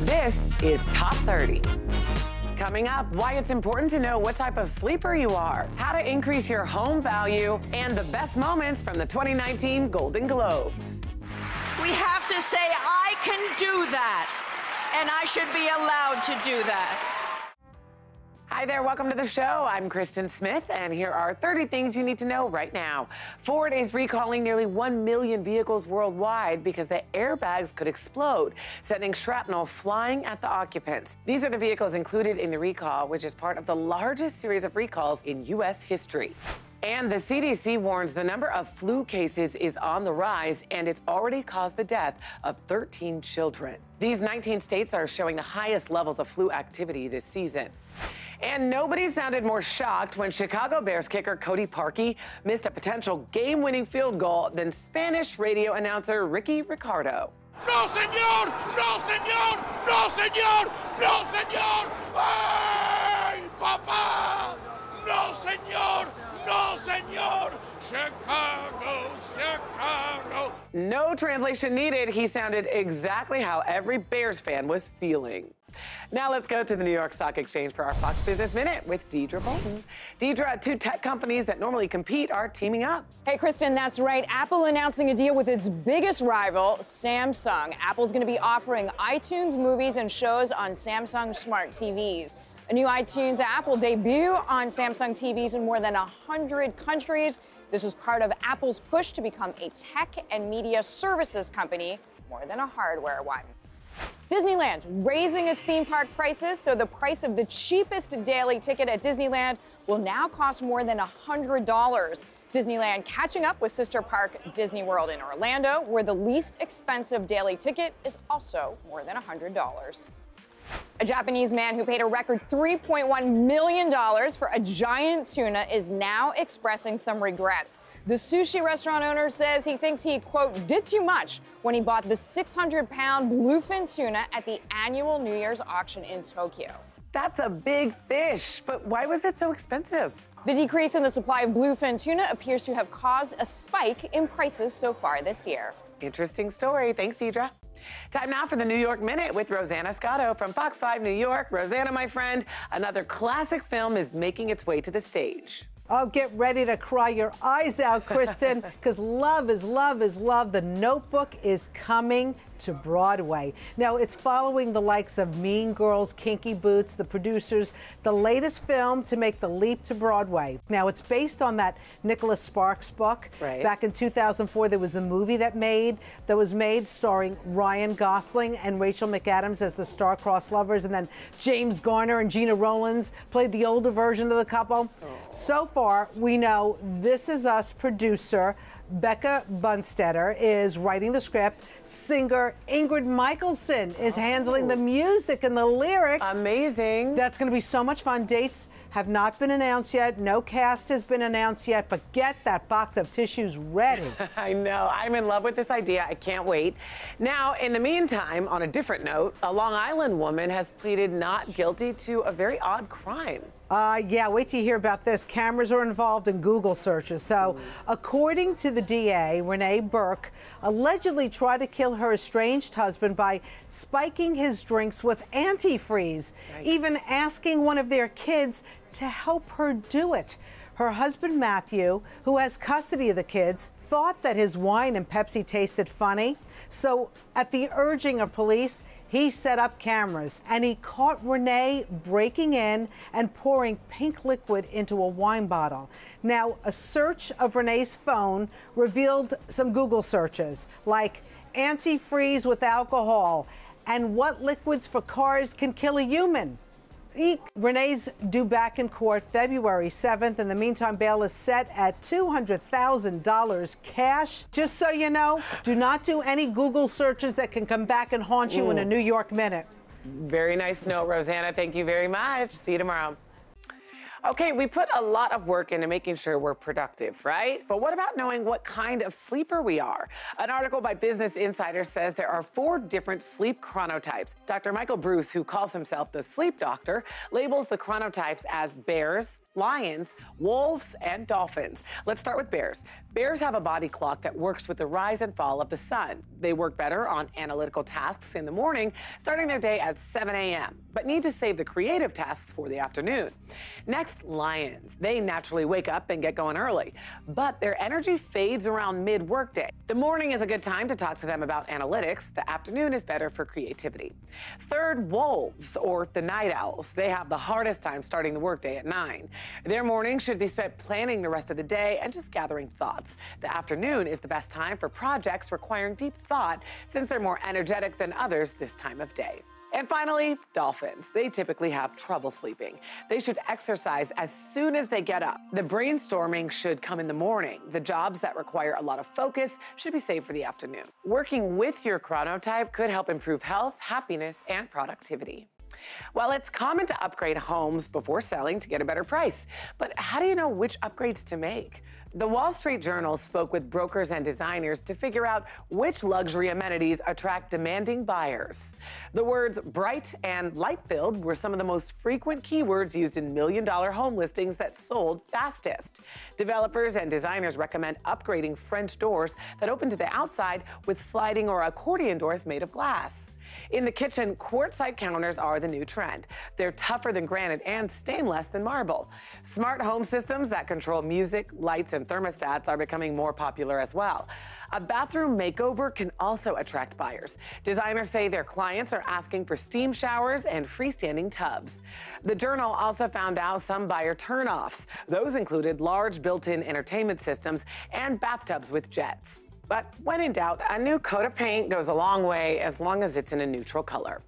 This is Top 30. Coming up, why it's important to know what type of sleeper you are, how to increase your home value, and the best moments from the 2019 Golden Globes. We have to say, I can do that, and I should be allowed to do that. Hi there, welcome to the show. I'm Kristin Smith, and here are 30 things you need to know right now. Ford is recalling nearly 1 million vehicles worldwide because the airbags could explode, sending shrapnel flying at the occupants. These are the vehicles included in the recall, which is part of the largest series of recalls in U.S. history. And the CDC warns the number of flu cases is on the rise, and it's already caused the death of 13 children. These 19 states are showing the highest levels of flu activity this season. And nobody sounded more shocked when Chicago Bears kicker Cody Parkey missed a potential game-winning field goal than Spanish radio announcer Ricky Ricardo. No, señor! No, señor! No, señor! No, señor! ¡Ay, papá! No, señor! No, señor! Chicago, Chicago! No translation needed. He sounded exactly how every Bears fan was feeling. Now let's go to the New York Stock Exchange for our Fox Business Minute with Deidre Bolton. Deidre, two tech companies that normally compete are teaming up. Hey, Kristin, that's right. Apple announcing a deal with its biggest rival, Samsung. Apple's going to be offering iTunes movies and shows on Samsung smart TVs. A new iTunes app will debut on Samsung TVs in more than 100 countries. This is part of Apple's push to become a tech and media services company more than a hardware one. Disneyland raising its theme park prices, so the price of the cheapest daily ticket at Disneyland will now cost more than $100. Disneyland catching up with sister park Disney World in Orlando, where the least expensive daily ticket is also more than $100. A Japanese man who paid a record $3.1 million for a giant tuna is now expressing some regrets. The sushi restaurant owner says he thinks he, quote, did too much when he bought the 600-pound bluefin tuna at the annual New Year's auction in Tokyo. That's a big fish, but why was it so expensive? The decrease in the supply of bluefin tuna appears to have caused a spike in prices so far this year. Interesting story. Thanks, Deidre. Time now for the New York Minute with Rosanna Scotto from Fox 5 New York. Rosanna, my friend, another classic film is making its way to the stage. Oh, get ready to cry your eyes out, Kristin, because love is love is love. The Notebook is coming to Broadway. Now, it's following the likes of Mean Girls, Kinky Boots, the producers, the latest film to make the leap to Broadway. Now, it's based on that Nicholas Sparks book. Right. Back in 2004, there was a movie that was made starring Ryan Gosling and Rachel McAdams as the star-crossed lovers, and then James Garner and Gina Rowlands played the older version of the couple. Oh. So far, we know This Is Us producer Becca Bunstetter is writing the script. Singer Ingrid Michaelson is handling the music and the lyrics. Amazing. That's going to be so much fun. Dates have not been announced yet. No cast has been announced yet, but get that box of tissues ready. I know. I'm in love with this idea. I can't wait. Now, in the meantime, on a different note, a Long Island woman has pleaded not guilty to a very odd crime. Yeah, wait till you hear about this. Cameras are involved in Google searches. So, according to the DA, Renee Burke allegedly tried to kill her estranged husband by spiking his drinks with antifreeze, even asking one of their kids to help her do it. Her husband, Matthew, who has custody of the kids, thought that his wine and Pepsi tasted funny. So, at the urging of police, he set up cameras, and he caught Renee breaking in and pouring pink liquid into a wine bottle. Now, a search of Renee's phone revealed some Google searches, like antifreeze with alcohol and what liquids for cars can kill a human. Renee's due back in court February 7th. In the meantime, bail is set at $200,000 cash. Just so you know, do not do any Google searches that can come back and haunt you in a New York minute. Very nice note, Rosanna. Thank you very much. See you tomorrow. Okay, we put a lot of work into making sure we're productive, right? But what about knowing what kind of sleeper we are? An article by Business Insider says there are 4 different sleep chronotypes. Dr. Michael Bruce, who calls himself the sleep doctor, labels the chronotypes as bears, lions, wolves, and dolphins. Let's start with bears. Bears have a body clock that works with the rise and fall of the sun. They work better on analytical tasks in the morning, starting their day at 7 a.m., but need to save the creative tasks for the afternoon. Next, lions. They naturally wake up and get going early, but their energy fades around mid-workday. The morning is a good time to talk to them about analytics. The afternoon is better for creativity. Third, wolves, or the night owls. They have the hardest time starting the workday at 9. Their morning should be spent planning the rest of the day and just gathering thoughts. The afternoon is the best time for projects requiring deep thought, since they're more energetic than others this time of day. And finally, dolphins. They typically have trouble sleeping. They should exercise as soon as they get up. The brainstorming should come in the morning. The jobs that require a lot of focus should be saved for the afternoon. Working with your chronotype could help improve health, happiness, and productivity. Well, it's common to upgrade homes before selling to get a better price. But how do you know which upgrades to make? The Wall Street Journal spoke with brokers and designers to figure out which luxury amenities attract demanding buyers. The words bright and light-filled were some of the most frequent keywords used in million-dollar home listings that sold fastest. Developers and designers recommend upgrading French doors that open to the outside with sliding or accordion doors made of glass. In the kitchen, quartzite counters are the new trend. They're tougher than granite and stain less than marble. Smart home systems that control music, lights, and thermostats are becoming more popular as well. A bathroom makeover can also attract buyers. Designers say their clients are asking for steam showers and freestanding tubs. The Journal also found out some buyer turnoffs. Those included large built-in entertainment systems and bathtubs with jets. But when in doubt, a new coat of paint goes a long way, as long as it's in a neutral color.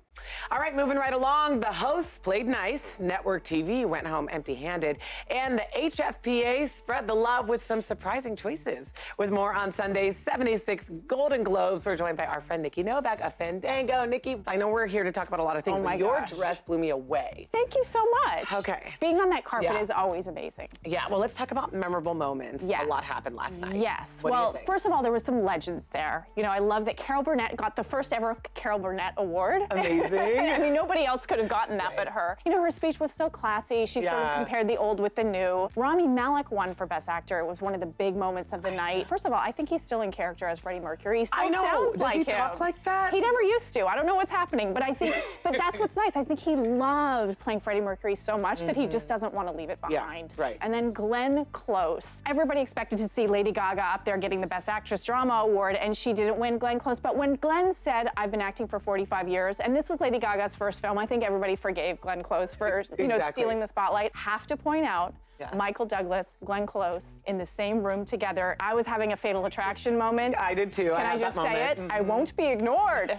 All right, moving right along, the hosts played nice. Network TV went home empty-handed, and the HFPA spread the love with some surprising choices. With more on Sunday's 76th Golden Globes, we're joined by our friend Nikki Novak of Fandango. Nikki, I know we're here to talk about a lot of things, Oh my but your gosh. dress blew me away. Thank you so much. Okay. Being on that carpet Yeah. is always amazing. Yeah, well, let's talk about memorable moments. Yes. A lot happened last night. Yes. What do you Well, think? first of all, there was some legends there. You know, I love that Carol Burnett got the first ever Carol Burnett Award. Amazing. I mean, nobody else could have gotten that but her. You know, her speech was so classy. She sort of Yeah. compared the old with the new. Rami Malek won for Best Actor. It was one of the big moments of the night. First of all, I think he's still in character as Freddie Mercury. He still I know. sounds Does like he him. talk like that? He never used to. I don't know what's happening, but I think, but that's what's nice. I think he loved playing Freddie Mercury so much that he just doesn't want to leave it behind. right. And then Glenn Close. Everybody expected to see Lady Gaga up there getting the Best Actress Drama Award, and she didn't win. Glenn Close. But when Glenn said, "I've been acting for 45 years," and this was Lady Gaga's first film, I think everybody forgave Glenn Close for Exactly. stealing the spotlight. Have to point out. Yes. Michael Douglas, Glenn Close in the same room together. I was having a Fatal Attraction moment. I did too. Can I had just that say moment. it? I won't be ignored.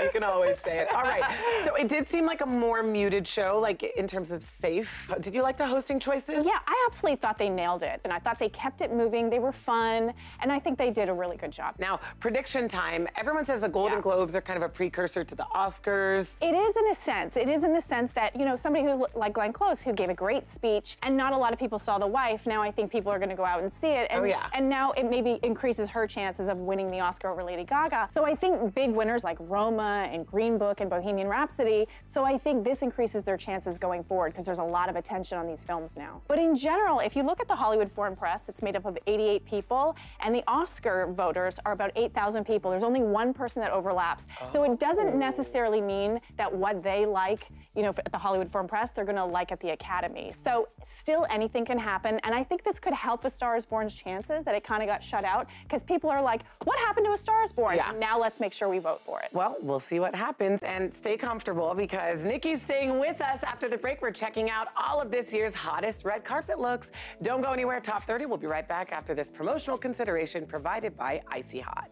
You can always say it. All right. So it did seem like a more muted show, like in terms of safe. Did you like the hosting choices? Yeah, I absolutely thought they nailed it. And I thought they kept it moving. They were fun. And I think they did a really good job. Now, prediction time. Everyone says the Golden Globes are kind of a precursor to the Oscars. It is in a sense. It is in the sense that, you know, somebody who, like Glenn Close, who gave a great speech, and not a lot of people saw The Wife. Now I think people are going to go out and see it. And, Oh, yeah. And now it maybe increases her chances of winning the Oscar over Lady Gaga. So I think big winners like Roma and Green Book and Bohemian Rhapsody. So I think this increases their chances going forward because there's a lot of attention on these films now. But in general, if you look at the Hollywood Foreign Press, it's made up of 88 people, and the Oscar voters are about 8,000 people. There's only one person that overlaps. So it doesn't necessarily mean that what they like, you know, at the Hollywood Foreign Press, they're going to like at the Academy. So still anything can happen, and I think this could help A Star is Born's chances that it kind of got shut out because people are like, what happened to A Star is Born? Yeah. Now let's make sure we vote for it. Well, we'll see what happens, and stay comfortable because Nikki's staying with us. After the break, we're checking out all of this year's hottest red carpet looks. Don't go anywhere. Top 30. We'll be right back after this promotional consideration provided by Icy Hot.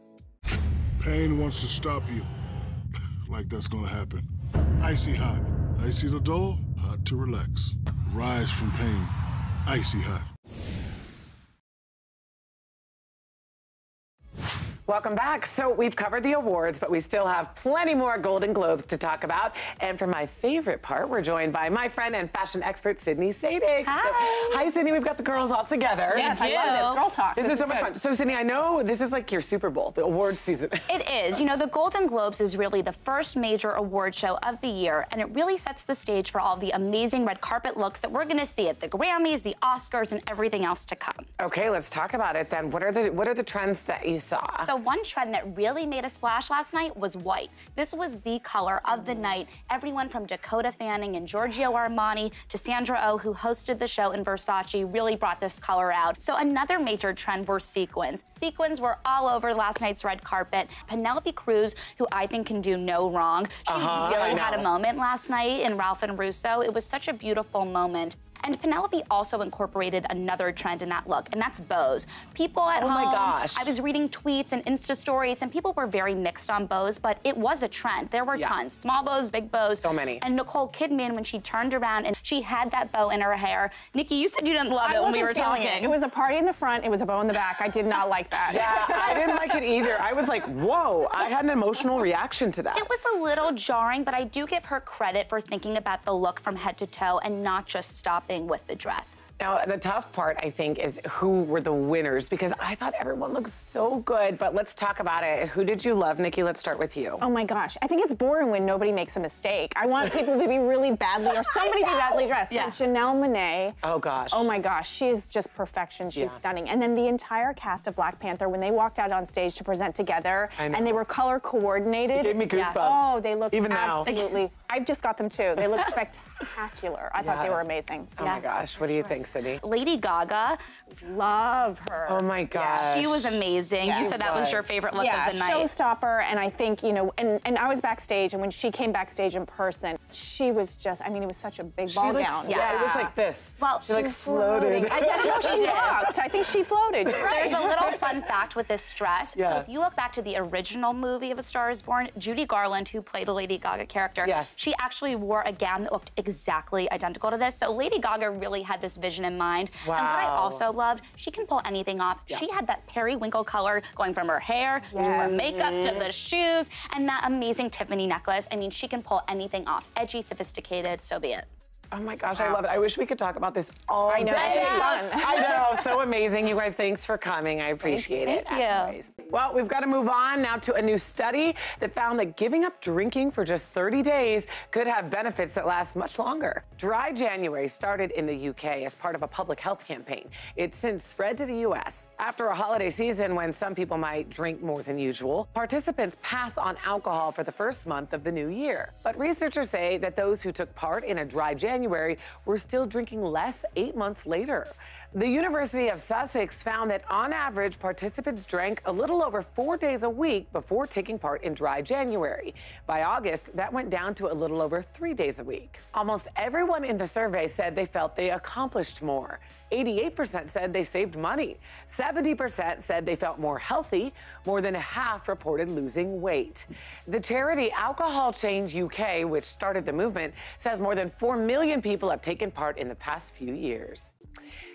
Pain wants to stop you. Like that's gonna happen. Icy Hot. Icy to dull, hot to relax. Rise from pain. Icy Hot. Welcome back. So we've covered the awards, but we still have plenty more Golden Globes to talk about. And for my favorite part, we're joined by my friend and fashion expert, Sydney Sadig. Hi. So, hi, Sydney. We've got the girls all together. Yes, I love this. Girl talk. This is so much fun. So, Sydney, I know this is like your Super Bowl, the awards season. It is. You know, the Golden Globes is really the first major award show of the year, and it really sets the stage for all the amazing red carpet looks that we're going to see at the Grammys, the Oscars, and everything else to come. Okay, let's talk about it then. What are the trends that you saw? So one trend that really made a splash last night was white. This was the color of the night. Everyone from Dakota Fanning and Giorgio Armani to Sandra Oh, who hosted the show in Versace, really brought this color out. So another major trend were sequins. Sequins were all over last night's red carpet. Penelope Cruz, who I think can do no wrong, she really had a moment last night in Ralph and Russo. It was such a beautiful moment. And Penelope also incorporated another trend in that look, and that's bows. People at home, my gosh. I was reading tweets and Insta stories, and people were very mixed on bows, but it was a trend. There were tons. Small bows, big bows. So many. And Nicole Kidman, when she turned around and she had that bow in her hair. Nikki, you said you didn't love it when we were talking. It was a party in the front, it was a bow in the back. I did not like that. Yeah, I didn't like it either. I was like, whoa, I had an emotional reaction to that. It was a little jarring, but I do give her credit for thinking about the look from head to toe and not just stopping with the dress. Now, the tough part, I think, is who were the winners, because I thought everyone looked so good, but let's talk about it. Who did you love? Nikki, let's start with you. Oh my gosh, I think it's boring when nobody makes a mistake. I want people to be really badly, or somebody to be badly dressed. Yeah. But Janelle Monáe. Oh gosh. Oh my gosh, she is just perfection. She's stunning. And then the entire cast of Black Panther, when they walked out on stage to present together, and they were color coordinated. It gave me goosebumps. Oh, they looked Even now. absolutely. I just got them too. They looked spectacular. I thought they were amazing. Oh my gosh, what do you think, Sydney? Lady Gaga, Love her. Oh my gosh. she was amazing. You said that was your favorite look of the night. Showstopper, and I think, you know, and I was backstage, and when she came backstage in person, she was just, I mean, it was such a big ball gown. Yeah, it was like this. Well, she like floated. I didn't know she walked. I think she floated. You're right. There's a little fun fact with this dress. Yeah. So if you look back to the original movie of A Star is Born, Judy Garland, who played a Lady Gaga character, she actually wore a gown that looked exactly identical to this. So Lady Gaga really had this vision in mind. Wow. And what I also loved, she can pull anything off. She had that periwinkle color going from her hair to her makeup to the shoes, and that amazing Tiffany necklace. I mean, she can pull anything off. Edgy, sophisticated, so be it. Oh my gosh, I love it. I wish we could talk about this all I know, day. this is fun. I know, so amazing. You guys, thanks for coming. I appreciate it. Thank you. As always. Well, we've got to move on now to a new study that found that giving up drinking for just 30 days could have benefits that last much longer. Dry January started in the UK as part of a public health campaign. It's since spread to the US. After a holiday season when some people might drink more than usual, participants pass on alcohol for the first month of the new year. But researchers say that those who took part in a Dry January were still drinking less 8 months later. The University of Sussex found that on average, participants drank a little over 4 days a week before taking part in Dry January. By August, that went down to a little over 3 days a week. Almost everyone in the survey said they felt they accomplished more. 88% said they saved money. 70% said they felt more healthy. More than half reported losing weight. The charity Alcohol Change UK, which started the movement, says more than 4 million people have taken part in the past few years.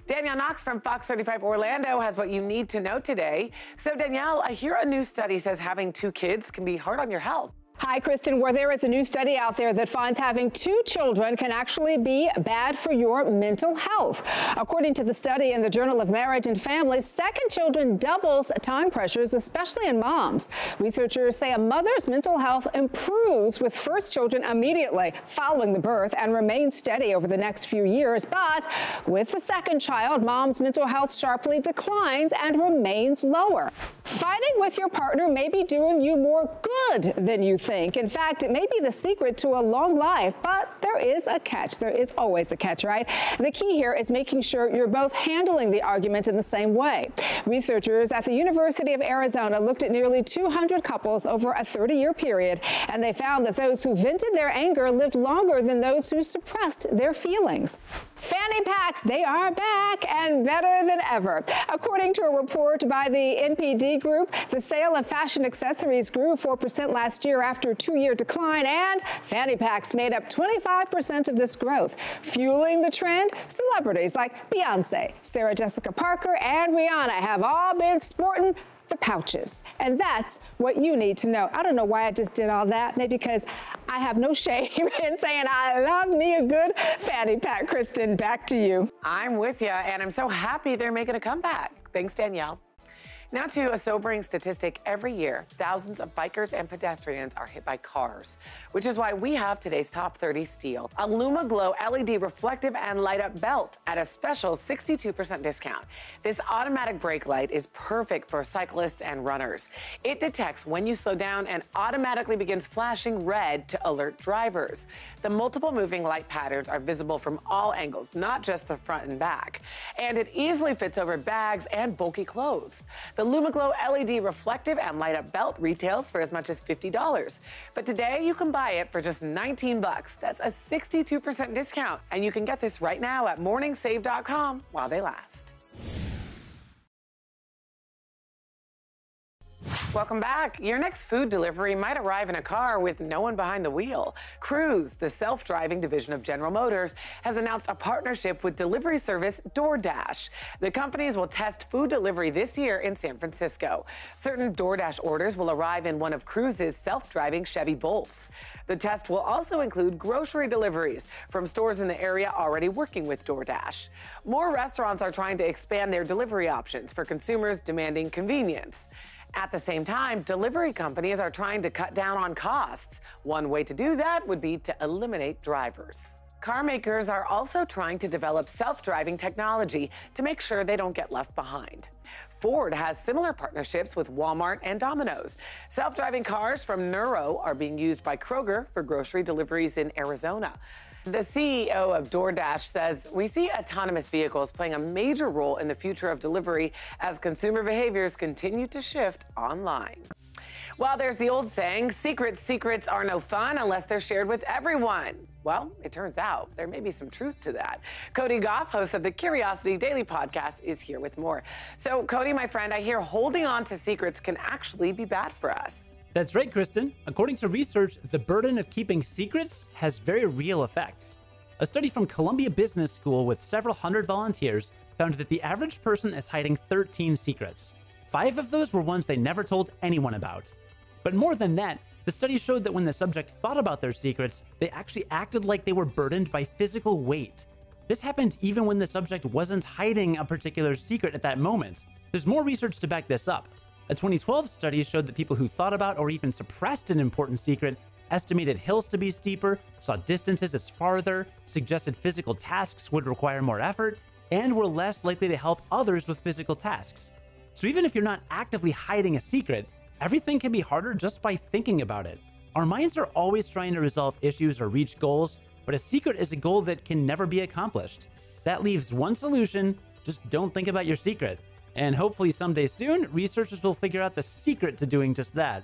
Danielle Knox from Fox 35 Orlando has what you need to know today. So Danielle, I hear a new study says having 2 kids can be hard on your health. Hi, Kristin. Well, there is a new study out there that finds having 2 children can actually be bad for your mental health. According to the study in the Journal of Marriage and Family, second children doubles time pressures, especially in moms. Researchers say a mother's mental health improves with first children immediately following the birth and remains steady over the next few years. But with the second child, mom's mental health sharply declines and remains lower. Fighting with your partner may be doing you more good than you think. In fact, it may be the secret to a long life, but there is a catch. There is always a catch, right? The key here is making sure you're both handling the argument in the same way. Researchers at the University of Arizona looked at nearly 200 couples over a 30-year period, and they found that those who vented their anger lived longer than those who suppressed their feelings. Fanny packs, they are back and better than ever. According to a report by the NPD Group, the sale of fashion accessories grew 4% last year after a 2-year decline, and fanny packs made up 25% of this growth. Fueling the trend, celebrities like Beyonce, Sarah Jessica Parker, and Rihanna have all been sporting the pouches. And that's what you need to know. I don't know why I just did all that. Maybe because I have no shame in saying I love me a good fanny pack. Kristin, back to you. I'm with you, and I'm so happy they're making a comeback. Thanks, Danielle. Now to a sobering statistic. Every year, thousands of bikers and pedestrians are hit by cars, which is why we have today's top 30 steal. A LumaGlow LED reflective and light up belt at a special 62% discount. This automatic brake light is perfect for cyclists and runners. It detects when you slow down and automatically begins flashing red to alert drivers. The multiple moving light patterns are visible from all angles, not just the front and back. And it easily fits over bags and bulky clothes. The LumaGlow LED reflective and light up belt retails for as much as $50. But today you can buy it for just 19 bucks. That's a 62% discount. And you can get this right now at morningsave.com while they last. Welcome back. Your next food delivery might arrive in a car with no one behind the wheel. Cruise, the self-driving division of General Motors, has announced a partnership with delivery service DoorDash. The companies will test food delivery this year in San Francisco. Certain DoorDash orders will arrive in one of Cruise's self-driving Chevy Bolts. The test will also include grocery deliveries from stores in the area already working with DoorDash. More restaurants are trying to expand their delivery options for consumers demanding convenience. At the same time, delivery companies are trying to cut down on costs. One way to do that would be to eliminate drivers. Car makers are also trying to develop self-driving technology to make sure they don't get left behind. Ford has similar partnerships with Walmart and Domino's. Self-driving cars from Nuro are being used by Kroger for grocery deliveries in Arizona. The CEO of DoorDash says, "We see autonomous vehicles playing a major role in the future of delivery as consumer behaviors continue to shift online." Well, there's the old saying, secrets are no fun unless they're shared with everyone. Well, it turns out there may be some truth to that. Cody Goff, host of the Curiosity Daily podcast, is here with more. So, Cody, my friend, I hear holding on to secrets can actually be bad for us. That's right, Kristin. According to research, the burden of keeping secrets has very real effects. A study from Columbia Business School with several hundred volunteers found that the average person is hiding 13 secrets. 5 of those were ones they never told anyone about. But more than that, the study showed that when the subject thought about their secrets, they actually acted like they were burdened by physical weight. This happened even when the subject wasn't hiding a particular secret at that moment. There's more research to back this up. A 2012 study showed that people who thought about or even suppressed an important secret estimated hills to be steeper, saw distances as farther, suggested physical tasks would require more effort, and were less likely to help others with physical tasks. So even if you're not actively hiding a secret, everything can be harder just by thinking about it. Our minds are always trying to resolve issues or reach goals, but a secret is a goal that can never be accomplished. That leaves one solution: just don't think about your secret. And hopefully someday soon, researchers will figure out the secret to doing just that.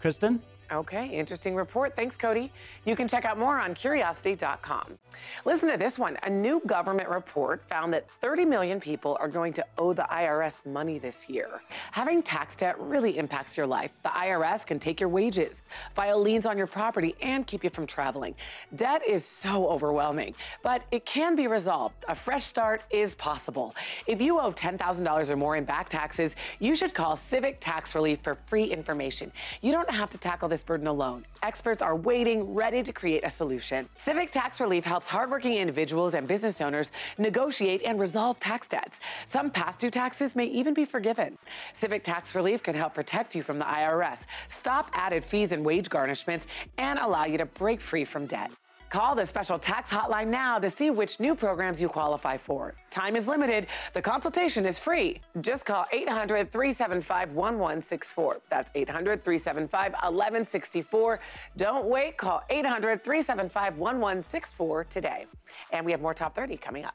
Kristin? Okay, interesting report. Thanks, Cody. You can check out more on curiosity.com. Listen to this one. A new government report found that 30 million people are going to owe the IRS money this year. Having tax debt really impacts your life. The IRS can take your wages, file liens on your property, and keep you from traveling. Debt is so overwhelming, but it can be resolved. A fresh start is possible. If you owe $10,000 or more in back taxes, you should call Civic Tax Relief for free information. You don't have to tackle this burden alone. Experts are waiting, ready to create a solution. Civic Tax Relief helps hardworking individuals and business owners negotiate and resolve tax debts. Some past due taxes may even be forgiven. Civic Tax Relief can help protect you from the IRS, stop added fees and wage garnishments, and allow you to break free from debt. Call the special tax hotline now to see which new programs you qualify for. Time is limited. The consultation is free. Just call 800-375-1164. That's 800-375-1164. Don't wait. Call 800-375-1164 today. And we have more Top 30 coming up.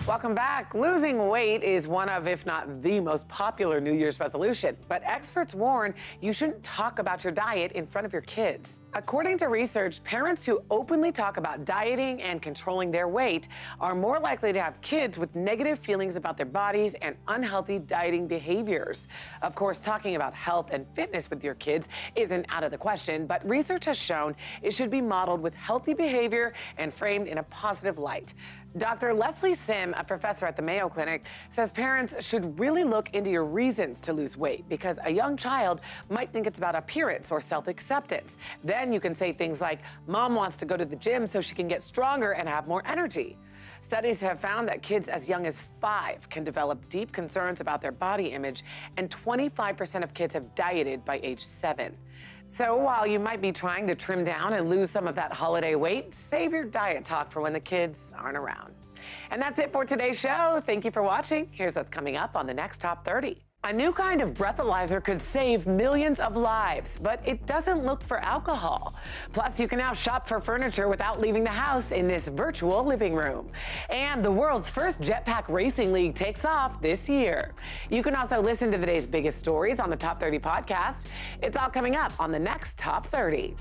Welcome back. Losing weight is one of, if not the most popular New Year's resolution, but experts warn you shouldn't talk about your diet in front of your kids. According to research, parents who openly talk about dieting and controlling their weight are more likely to have kids with negative feelings about their bodies and unhealthy dieting behaviors. Of course, talking about health and fitness with your kids isn't out of the question, but research has shown it should be modeled with healthy behavior and framed in a positive light. Dr. Leslie Sim, a professor at the Mayo Clinic, says parents should really look into your reasons to lose weight because a young child might think it's about appearance or self-acceptance. Then you can say things like, Mom wants to go to the gym so she can get stronger and have more energy. Studies have found that kids as young as 5 can develop deep concerns about their body image, and 25% of kids have dieted by age 7. So while you might be trying to trim down and lose some of that holiday weight, save your diet talk for when the kids aren't around. And that's it for today's show. Thank you for watching. Here's what's coming up on the next Top 30. A new kind of breathalyzer could save millions of lives, but it doesn't look for alcohol. Plus, you can now shop for furniture without leaving the house in this virtual living room. And the world's first jetpack racing league takes off this year. You can also listen to the day's biggest stories on the Top 30 podcast. It's all coming up on the next Top 30.